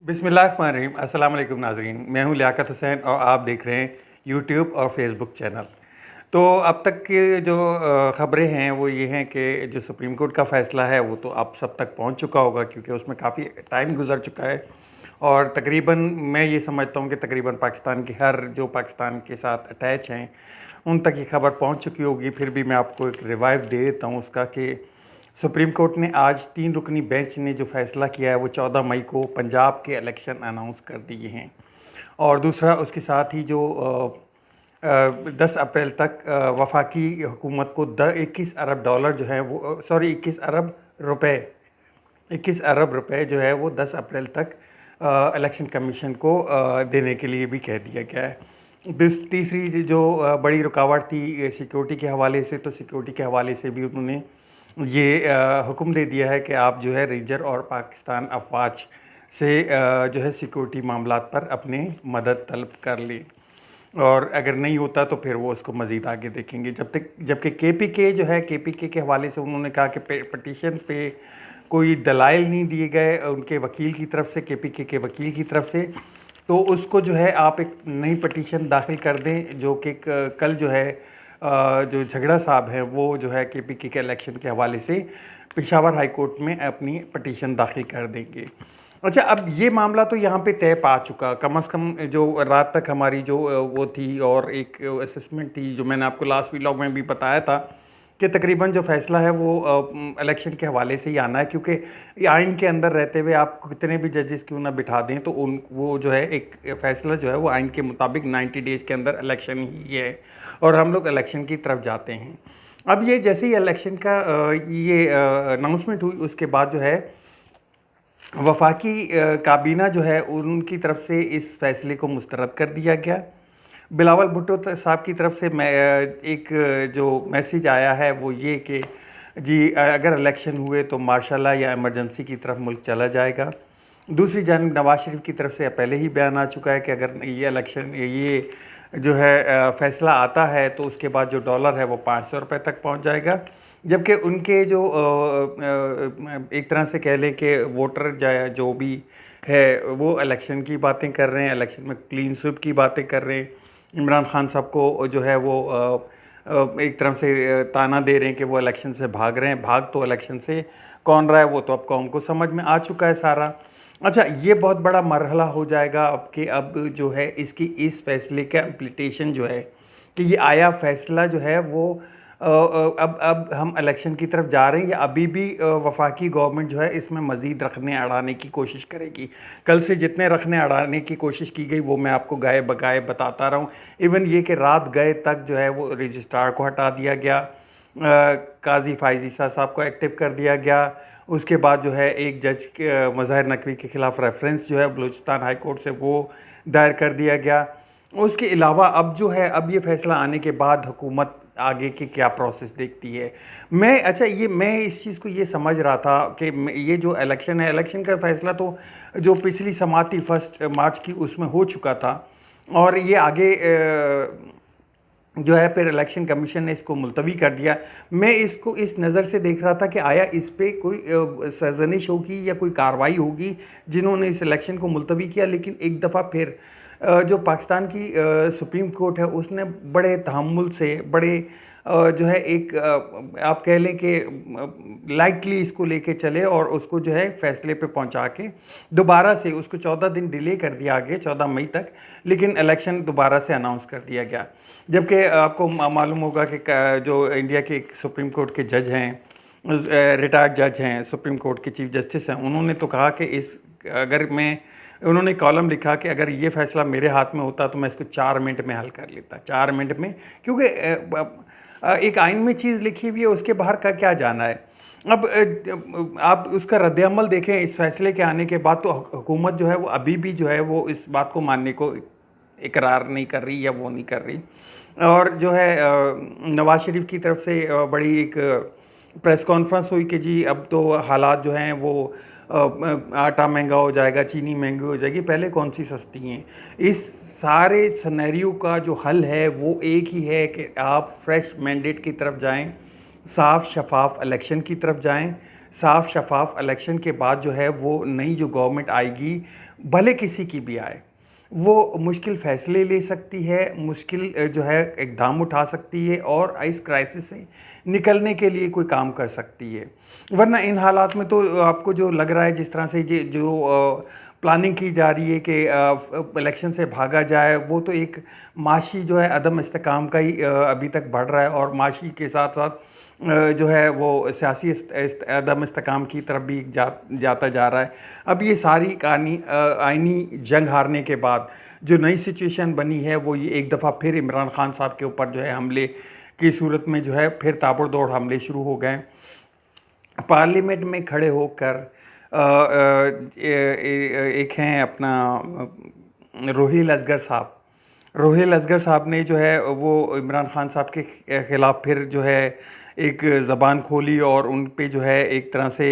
बिस्मिल्लाहिर्रहमानिर्रहीम। अस्सलाम वालेकुम नाज़रीन, मैं हूं लियाकत हुसैन और आप देख रहे हैं यूट्यूब और फेसबुक चैनल। तो अब तक की जो ख़बरें हैं वो ये हैं कि जो सुप्रीम कोर्ट का फ़ैसला है वो तो आप सब तक पहुंच चुका होगा, क्योंकि उसमें काफ़ी टाइम गुजर चुका है। और तकरीबन मैं ये समझता हूं कि तकरीबन पाकिस्तान की हर जो पाकिस्तान के साथ अटैच हैं उन तक ये खबर पहुँच चुकी होगी। फिर भी मैं आपको एक रिवाइव दे देता हूँ उसका कि सुप्रीम कोर्ट ने आज 3 रुकनी बेंच ने जो फैसला किया है वो 14 मई को पंजाब के इलेक्शन अनाउंस कर दिए हैं। और दूसरा उसके साथ ही जो 10 अप्रैल तक वफाकी हुकूमत को 21 अरब डॉलर जो है वो 21 अरब रुपए 21 अरब रुपए जो है वो 10 अप्रैल तक इलेक्शन कमीशन को देने के लिए भी कह दिया गया है। तीसरी जो बड़ी रुकावट थी सिक्योरिटी के हवाले से, तो सिक्योरिटी के हवाले से भी उन्होंने ये हुक्म दे दिया है कि आप जो है रेंजर और पाकिस्तान अफवाज से जो है सिक्योरिटी मामलात पर अपने मदद तलब कर लें, और अगर नहीं होता तो फिर वो उसको मज़ीद आगे देखेंगे। जबकि केपीके जो है, केपीके के हवाले से उन्होंने कहा कि पटिशन पे कोई दलाइल नहीं दिए गए उनके वकील की तरफ से, केपीके के वकील की तरफ से, तो उसको जो है आप एक नई पटिशन दाखिल कर दें, जो कि कल जो है जो झगड़ा साहब हैं वो जो है केपीके के इलेक्शन के हवाले से पेशावर हाई कोर्ट में अपनी पटिशन दाखिल कर देंगे। अच्छा, अब ये मामला तो यहाँ पे तय पा चुका, कम से कम जो रात तक हमारी जो वो थी, और एक असेसमेंट थी जो मैंने आपको लास्ट व्लॉग में भी बताया था कि तकरीबन जो फ़ैसला है वो इलेक्शन के हवाले से ही आना है, क्योंकि आइन के अंदर रहते हुए आप कितने भी जजेस क्यों ना बिठा दें तो उन वो जो है एक फ़ैसला जो है वो आइन के मुताबिक 90 डेज़ के अंदर इलेक्शन ही है, और हम लोग इलेक्शन की तरफ जाते हैं। अब ये जैसे ही इलेक्शन का ये अनाउंसमेंट हुई उसके बाद जो है वफाकी काबीना जो है उनकी तरफ से इस फैसले को मुस्तरद कर दिया गया। बिलावल भुट्टो साहब की तरफ से एक जो मैसेज आया है वो ये कि जी अगर इलेक्शन हुए तो मार्शल या इमरजेंसी की तरफ मुल्क चला जाएगा। दूसरी जानब नवाज शरीफ की तरफ से पहले ही बयान आ चुका है कि अगर ये इलेक्शन ये जो है फ़ैसला आता है तो उसके बाद जो डॉलर है वो 500 रुपये तक पहुंच जाएगा। जबकि उनके जो एक तरह से कह लें कि वोटर जो भी है वो इलेक्शन की बातें कर रहे हैं, इलेक्शन में क्लीन स्वीप की बातें कर रहे हैं। इमरान खान साहब को जो है वो एक तरफ से ताना दे रहे हैं कि वो इलेक्शन से भाग रहे हैं। भाग तो इलेक्शन से कौन रहा है वो तो अब कौम को समझ में आ चुका है सारा। अच्छा, ये बहुत बड़ा मरहला हो जाएगा अब कि अब जो है इसकी इस फैसले का इम्प्लीटेशन जो है कि ये आया फैसला जो है वो अब हम इलेक्शन की तरफ जा रहे हैं या अभी भी वफाकी गवर्नमेंट जो है इसमें मज़ीद रखने अड़ाने की कोशिश करेगी। कल से जितने रखने अड़ाने की कोशिश की गई वो मैं आपको गाए बगाए बताता रहा हूँ। इवन ये कि रात गए तक जो है वो रजिस्ट्रार को हटा दिया गया, काजी फाइज़ ईसा साहब को एक्टिव कर दिया गया। उसके बाद जो है एक जज के मज़ाहिर नकवी के ख़िलाफ़ रेफरेंस जो है बलूचिस्तान हाई कोर्ट से वो दायर कर दिया गया। उसके अलावा अब जो है अब ये फ़ैसला आने के बाद हुकूमत आगे की क्या प्रोसेस देखती है। मैं इस चीज़ को ये समझ रहा था कि ये जो इलेक्शन है, इलेक्शन का फ़ैसला तो जो पिछली समाती 1 मार्च की उसमें हो चुका था, और ये आगे जो है फिर इलेक्शन कमीशन ने इसको मुलतवी कर दिया। मैं इसको इस नज़र से देख रहा था कि आया इस पर कोई सरजनिश होगी या कोई कार्रवाई होगी जिन्होंने इस इलेक्शन को मुलतवी किया। लेकिन एक दफ़ा फिर जो पाकिस्तान की सुप्रीम कोर्ट है उसने बड़े तहम्मुल से, बड़े जो है एक आप कह लें कि लाइटली इसको लेके चले और उसको जो है फ़ैसले पे पहुंचा के दोबारा से उसको 14 दिन डिले कर दिया आगे 14 मई तक, लेकिन इलेक्शन दोबारा से अनाउंस कर दिया गया। जबकि आपको मालूम होगा कि जो इंडिया के एक सुप्रीम कोर्ट के जज हैं, रिटायर्ड जज हैं, सुप्रीम कोर्ट के चीफ जस्टिस हैं, उन्होंने तो कहा कि उन्होंने कॉलम लिखा कि अगर ये फ़ैसला मेरे हाथ में होता तो मैं इसको 4 मिनट में हल कर लेता, 4 मिनट में, क्योंकि एक आइन में चीज़ लिखी हुई है उसके बाहर का क्या जाना है। अब आप उसका रद्द-ए-अमल देखें इस फैसले के आने के बाद, तो हुकूमत जो है वो अभी भी जो है वो इस बात को मानने को इकरार नहीं कर रही या वो नहीं कर रही। और जो है नवाज शरीफ की तरफ से बड़ी एक प्रेस कॉन्फ्रेंस हुई कि जी अब तो हालात जो हैं वो आटा महंगा हो जाएगा, चीनी महंगी हो जाएगी, पहले कौन सी सस्ती हैं। इस सारे सिनेरियो का जो हल है वो एक ही है कि आप फ्रेश मैंडेट की तरफ जाएं, साफ शफाफ इलेक्शन की तरफ जाएं, साफ शफाफ इलेक्शन के बाद जो है वो नई जो गवर्नमेंट आएगी, भले किसी की भी आए, वो मुश्किल फ़ैसले ले सकती है, मुश्किल जो है इक़दाम उठा सकती है और इस क्राइसिस से निकलने के लिए कोई काम कर सकती है। वरना इन हालात में तो आपको जो लग रहा है जिस तरह से जो प्लानिंग की जा रही है कि इलेक्शन से भागा जाए, वो तो एक माशी जो है अदम इस्तेकाम का ही अभी तक बढ़ रहा है और माशी के साथ साथ जो है वो सियासी अदम इस्तेकाम की तरफ भी जाता जा रहा है। अब ये सारी कहानी आइनी जंग हारने के बाद जो नई सिचुएशन बनी है वो ये एक दफ़ा फिर इमरान खान साहब के ऊपर जो है हमले की सूरत में जो है फिर ताबड़तोड़ हमले शुरू हो गए। पार्लियामेंट में खड़े होकर एक हैं अपना रोहिल असगर साहब, रोहिल असगर साहब ने जो है वो इमरान खान साहब के ख़िलाफ़ फिर जो है एक ज़बान खोली और उन पे जो है एक तरह से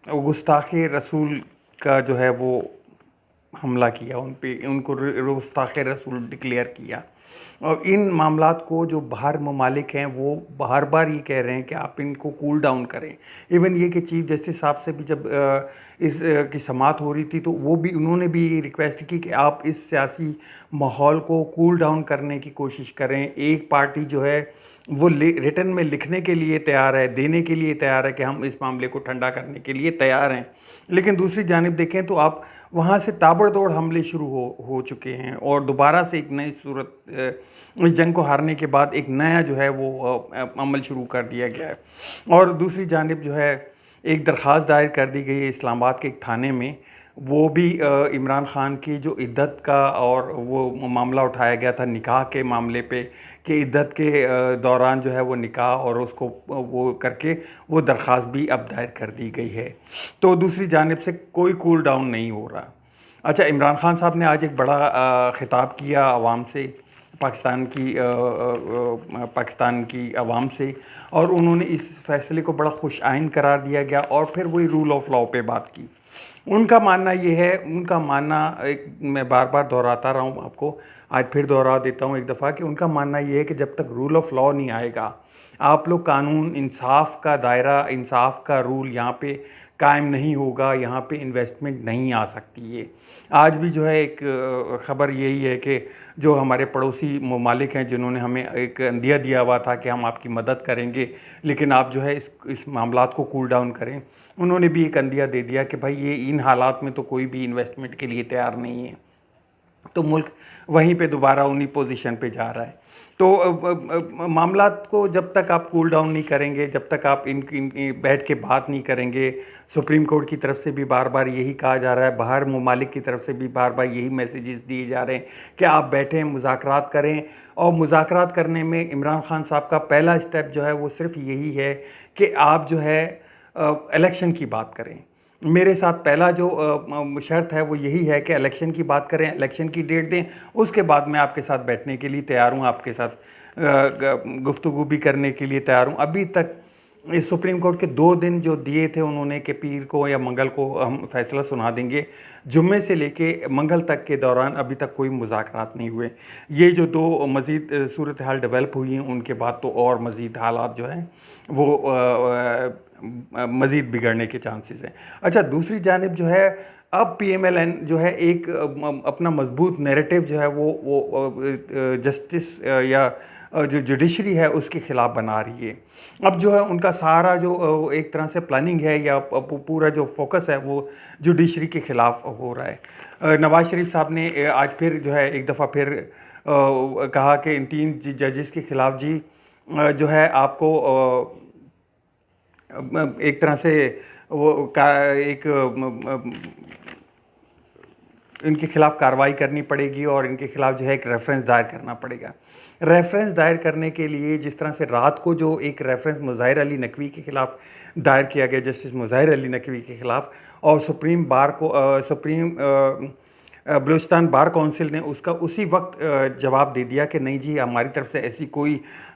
गुस्ताखे रसूल का जो है वो हमला किया, उन पे उनको गुस्ताखे रसूल डिक्लेयर किया। और इन मामलात को जो बाहर ममालिक हैं वो बार बार ये कह रहे हैं कि आप इनको कूल डाउन करें। इवन ये कि चीफ जस्टिस साहब से भी जब इस की समाअत हो रही थी तो वो भी उन्होंने भी रिक्वेस्ट की कि आप इस सियासी माहौल को कूल डाउन करने की कोशिश करें। एक पार्टी जो है वो रिटन में लिखने के लिए तैयार है, देने के लिए तैयार है कि हम इस मामले को ठंडा करने के लिए तैयार हैं, लेकिन दूसरी जानिब देखें तो आप वहाँ से ताबड़तोड़ हमले शुरू हो चुके हैं और दोबारा से एक नई सूरत इस जंग को हारने के बाद एक नया जो है वो अमल शुरू कर दिया गया है। और दूसरी जानिब जो है एक दरख्वास्त दायर कर दी गई है इस्लामाबाद के एक थाने में, वो भी इमरान खान की जो इद्दत का और वो मामला उठाया गया था निकाह के मामले पे कि इद्दत के दौरान जो है वो निकाह और उसको वो करके वो दरख्वास्त भी अब दायर कर दी गई है। तो दूसरी जानिब से कोई कूल डाउन नहीं हो रहा। अच्छा, इमरान खान साहब ने आज एक बड़ा ख़िताब किया आवाम से, पाकिस्तान की आवाम से, और उन्होंने इस फ़ैसले को बड़ा खुश आइन करार दिया गया और फिर वही रूल ऑफ़ लॉ पे बात की। उनका मानना ये है, उनका मानना एक मैं बार बार दोहराता रहा हूँ आपको, आज फिर दोहरा देता हूँ एक दफ़ा कि उनका मानना ये है कि जब तक रूल ऑफ़ लॉ नहीं आएगा, आप लोग कानून इंसाफ का दायरा, इंसाफ का रूल यहाँ पे कायम नहीं होगा, यहाँ पे इन्वेस्टमेंट नहीं आ सकती है। आज भी जो है एक ख़बर यही है कि जो हमारे पड़ोसी ममालिक हैं जिन्होंने हमें एक अंदिया दिया हुआ था कि हम आपकी मदद करेंगे लेकिन आप जो है इस मामलात को कूल डाउन करें, उन्होंने भी एक अंदिया दे दिया कि भाई ये इन हालात में तो कोई भी इन्वेस्टमेंट के लिए तैयार नहीं है। तो मुल्क वहीं पे दोबारा उन्हीं पोजीशन पे जा रहा है। तो मामलात को जब तक आप कूल डाउन नहीं करेंगे, जब तक आप इन बैठ के बात नहीं करेंगे, सुप्रीम कोर्ट की तरफ से भी बार बार यही कहा जा रहा है, बाहर ममालिक की तरफ से भी बार बार यही मैसेजेस दिए जा रहे हैं कि आप बैठें, मुज़ाकरात करें। और मुज़ाकरात करने में इमरान खान साहब का पहला स्टेप जो है वो सिर्फ यही है कि आप जो है इलेक्शन की बात करें। मेरे साथ पहला जो शर्त है वो यही है कि इलेक्शन की बात करें, इलेक्शन की डेट दें, उसके बाद मैं आपके साथ बैठने के लिए तैयार हूँ, आपके साथ गुफ्तगू भी करने के लिए तैयार हूँ। अभी तक इस सुप्रीम कोर्ट के 2 दिन जो दिए थे उन्होंने कि पीर को या मंगल को हम फैसला सुना देंगे, जुम्मे से लेके मंगल तक के दौरान अभी तक कोई मुज़ाकरात नहीं हुए। ये जो 2 मज़ीद सूरत हाल डेवलप हुई हैं उनके बाद तो और मज़ीद हालात जो हैं वो मज़ीद बिगड़ने के चांसेस हैं। अच्छा, दूसरी जानिब जो है अब PMLN जो है एक अपना मजबूत नैरेटिव जो है वो जस्टिस या जो जुडिशरी है उसके ख़िलाफ़ बना रही है। अब जो है उनका सारा जो एक तरह से प्लानिंग है या पूरा जो फोकस है वो जुडिशरी के ख़िलाफ़ हो रहा है। नवाज शरीफ साहब ने आज फिर जो है एक दफ़ा फिर कहा कि इन 3 जजेस के ख़िलाफ़ जी जो है आपको एक तरह से वो इनके ख़िलाफ़ कार्रवाई करनी पड़ेगी और इनके ख़िलाफ़ जो है एक रेफरेंस दायर करना पड़ेगा। रेफरेंस दायर करने के लिए जिस तरह से रात को जो एक रेफरेंस मुज़ाहिर अली नकवी के ख़िलाफ़ दायर किया गया, जस्टिस मुज़ाहिर अली नकवी के ख़िलाफ़, और सुप्रीम बलूचिस्तान बार काउंसिल ने उसका उसी वक्त जवाब दे दिया कि नहीं जी, हमारी तरफ से ऐसी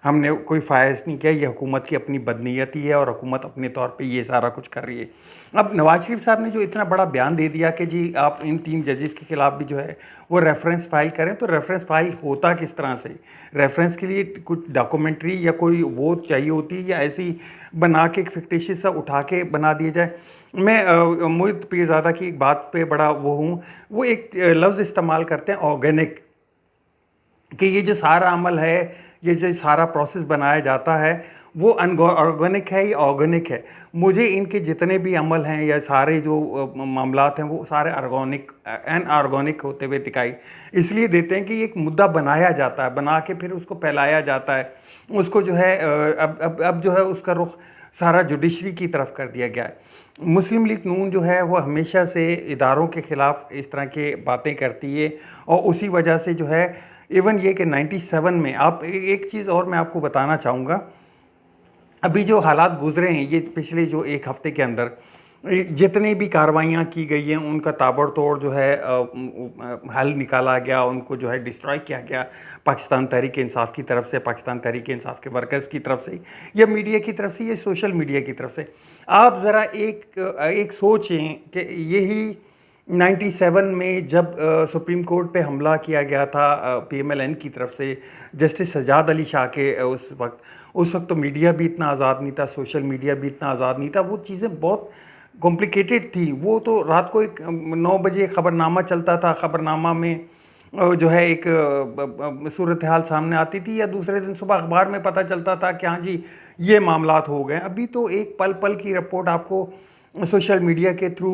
हमने कोई फ़ायज़ नहीं किया, ये हुकूमत की अपनी बदनीयती है और हुकूमत अपने तौर पे ये सारा कुछ कर रही है। अब नवाज़ शरीफ साहब ने जो इतना बड़ा बयान दे दिया कि जी आप इन 3 जजेस के खिलाफ भी जो है वो रेफरेंस फ़ाइल करें, तो रेफरेंस फ़ाइल होता किस तरह से? रेफरेंस के लिए कुछ डॉक्यूमेंट्री या कोई वो चाहिए होती है, या ऐसी बना के एक फिक्टिशियस सा उठा के बना दिया जाए? मैं मोहित पीरज़ादा की एक बात पे बड़ा वो हूँ, वो एक लफ्ज़ इस्तेमाल करते हैं ऑर्गेनिक, कि ये जो सारा अमल है, ये जो सारा प्रोसेस बनाया जाता है वो ऑर्गेनिक है या ऑर्गेनिक है। मुझे इनके जितने भी अमल हैं या सारे जो मामलात हैं वो सारे ऑर्गेनिक ऑर्गेनिक होते हुए दिखाई इसलिए देते हैं कि एक मुद्दा बनाया जाता है, बना के फिर उसको फैलाया जाता है, उसको जो है अब जो है उसका रुख सारा जुडिशरी की तरफ कर दिया गया है। मुस्लिम लीग नून जो है वो हमेशा से इदारों के ख़िलाफ़ इस तरह की बातें करती है, और उसी वजह से जो है इवन ये कि 97 में आप एक चीज़ और मैं आपको बताना चाहूँगा, अभी जो हालात गुजरे हैं ये पिछले जो 1 हफ़्ते के अंदर जितनी भी कार्रवाइयाँ की गई हैं उनका ताबड़तोड़ जो है हल निकाला गया, उनको जो है डिस्ट्रॉय किया गया पाकिस्तान तहरीक इंसाफ की तरफ से, पाकिस्तान तहरीक इंसाफ के वर्कर्स की तरफ से, या मीडिया की तरफ से, या सोशल मीडिया की तरफ से। आप ज़रा एक सोचें कि यही 97 में जब सुप्रीम कोर्ट पे हमला किया गया था PMLN की तरफ से जस्टिस सजाद अली शाह के उस वक्त तो मीडिया भी इतना आज़ाद नहीं था, सोशल मीडिया भी इतना आज़ाद नहीं था, वो चीज़ें बहुत कॉम्प्लिकेटेड थी। वो तो रात को एक 9 बजे ख़बरनामा चलता था, ख़बरनामा में जो है एक सूरत हाल सामने आती थी, या दूसरे दिन सुबह अखबार में पता चलता था कि हाँ जी ये मामलात हो गए। अभी तो एक पल पल की रिपोर्ट आपको सोशल मीडिया के थ्रू,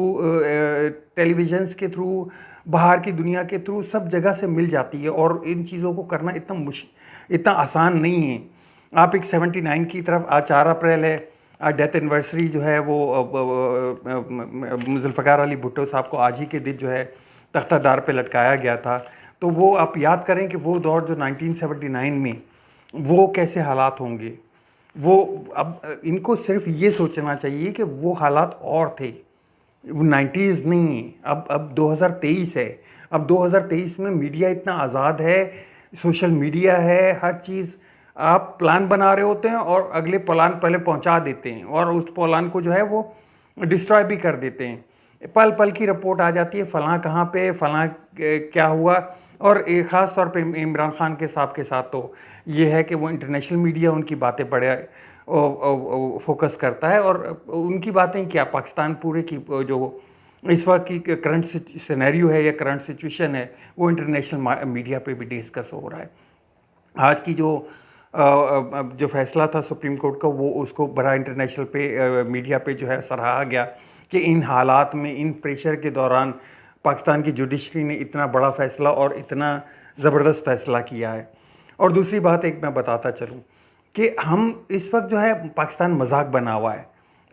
टेलीविज़न्स के थ्रू, बाहर की दुनिया के थ्रू सब जगह से मिल जाती है, और इन चीज़ों को करना इतना आसान नहीं है। आप एक 79 की तरफ, आज 4 अप्रैल है, डेथ एनिवर्सरी जो है वो जुल्फ़िकार अली भुट्टो साहब को आज ही के दिन जो है तख्तादार पे लटकाया गया था। तो वो आप याद करें कि वो दौर जो 1979 में वो कैसे हालात होंगे। वो अब इनको सिर्फ ये सोचना चाहिए कि वो हालात और थे, वो 90s नहीं है। अब 2023 है। अब 2023 में मीडिया इतना आज़ाद है, सोशल मीडिया है, हर चीज़। आप प्लान बना रहे होते हैं और अगले प्लान पहले पहुंचा देते हैं, और उस प्लान को जो है वो डिस्ट्रॉय भी कर देते हैं। पल पल की रिपोर्ट आ जाती है, फ़लाँ कहाँ पे, फ़लाँ क्या हुआ। और ख़ास तौर पे इमरान खान के साथ तो ये है कि वो इंटरनेशनल मीडिया उनकी बातें बड़े फोकस करता है, और उनकी बातें क्या, पाकिस्तान पूरे की जो इस वक्त की करंट सिनेरियो है या करंट सिचुएशन है वो इंटरनेशनल मीडिया पे भी डिस्कस हो रहा है। आज की जो फैसला था सुप्रीम कोर्ट का, वो उसको बड़ा इंटरनेशनल पे मीडिया पे जो है सराहा गया कि इन हालात में, इन प्रेशर के दौरान पाकिस्तान की जुडिशरी ने इतना बड़ा फ़ैसला और इतना ज़बरदस्त फ़ैसला किया है। और दूसरी बात एक मैं बताता चलूँ कि हम इस वक्त जो है पाकिस्तान मजाक बना हुआ है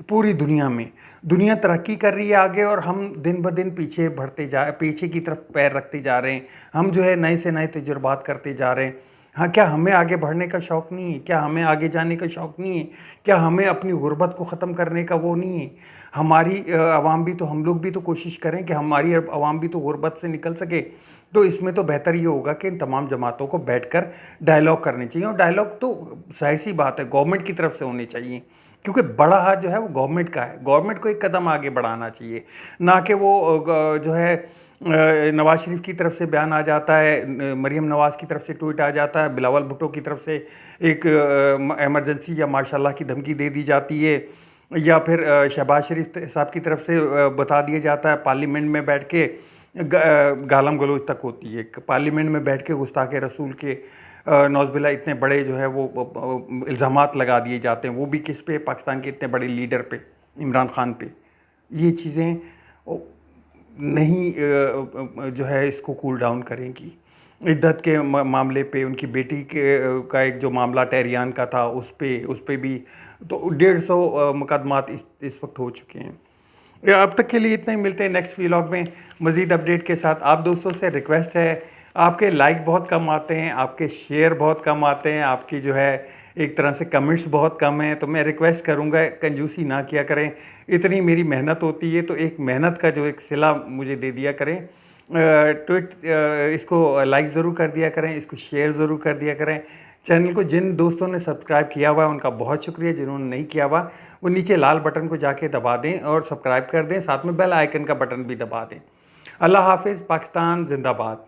पूरी दुनिया में। दुनिया तरक्की कर रही है आगे, और हम दिन ब दिन पीछे की तरफ पैर रखते जा रहे हैं। हम जो है नए से नए तजुर्बात करते जा रहे हैं। हाँ, क्या हमें आगे बढ़ने का शौक़ नहीं है? क्या हमें आगे जाने का शौक़ नहीं है? क्या हमें अपनी गुर्बत को ख़त्म करने का वो नहीं है? हमारी अवाम भी तो, हम लोग भी तो कोशिश करें कि हमारी अवाम भी तो गुर्बत से निकल सके। तो इसमें तो बेहतर ये होगा कि इन तमाम जमातों को बैठकर डायलॉग करने चाहिए, और डायलॉग तो जाहिर सी बात है गवर्नमेंट की तरफ से होने चाहिए, क्योंकि बड़ा हाथ जो है वो गवर्नमेंट का है। गवर्नमेंट को एक कदम आगे बढ़ाना चाहिए, ना कि वो जो है नवाज़ शरीफ की तरफ से बयान आ जाता है, मरीम नवाज़ की तरफ से ट्वीट आ जाता है, बिलावल भुट्टो की तरफ से एक एमरजेंसी या माशाल्लाह की धमकी दे दी जाती है, या फिर शहबाज शरीफ साहब की तरफ से बता दिया जाता है, पार्लियामेंट में बैठ के गालम गलोच तक होती है। पार्लियामेंट में बैठ के गुस्ताखे रसूल के नौज़बिल्ला इतने बड़े जो है वो इल्ज़ामात लगा दिए जाते हैं, वो भी किस पे, पाकिस्तान के इतने बड़े लीडर पे, इमरान खान पे। ये चीज़ें नहीं जो है इसको कूल डाउन करेंगी। इद्दत के मामले पे, उनकी बेटी का एक जो मामला टेरियान का था, उस पे भी तो 150 मुकदमात इस वक्त हो चुके हैं। अब तक के लिए इतना ही। मिलते हैं नेक्स्ट व्लॉग में मज़ीद अपडेट के साथ। आप दोस्तों से रिक्वेस्ट है, आपके लाइक बहुत कम आते हैं, आपके शेयर बहुत कम आते हैं, आपकी जो है एक तरह से कमेंट्स बहुत कम हैं, तो मैं रिक्वेस्ट करूंगा कंजूसी ना किया करें। इतनी मेरी मेहनत होती है, तो एक मेहनत का जो एक सिला मुझे दे दिया करें। इसको लाइक ज़रूर कर दिया करें, इसको शेयर ज़रूर कर दिया करें। चैनल को जिन दोस्तों ने सब्सक्राइब किया हुआ है उनका बहुत शुक्रिया, जिन्होंने नहीं किया हुआ वो नीचे लाल बटन को जाके दबा दें और सब्सक्राइब कर दें, साथ में बेल आइकन का बटन भी दबा दें। अल्लाह हाफिज़, पाकिस्तान जिंदाबाद।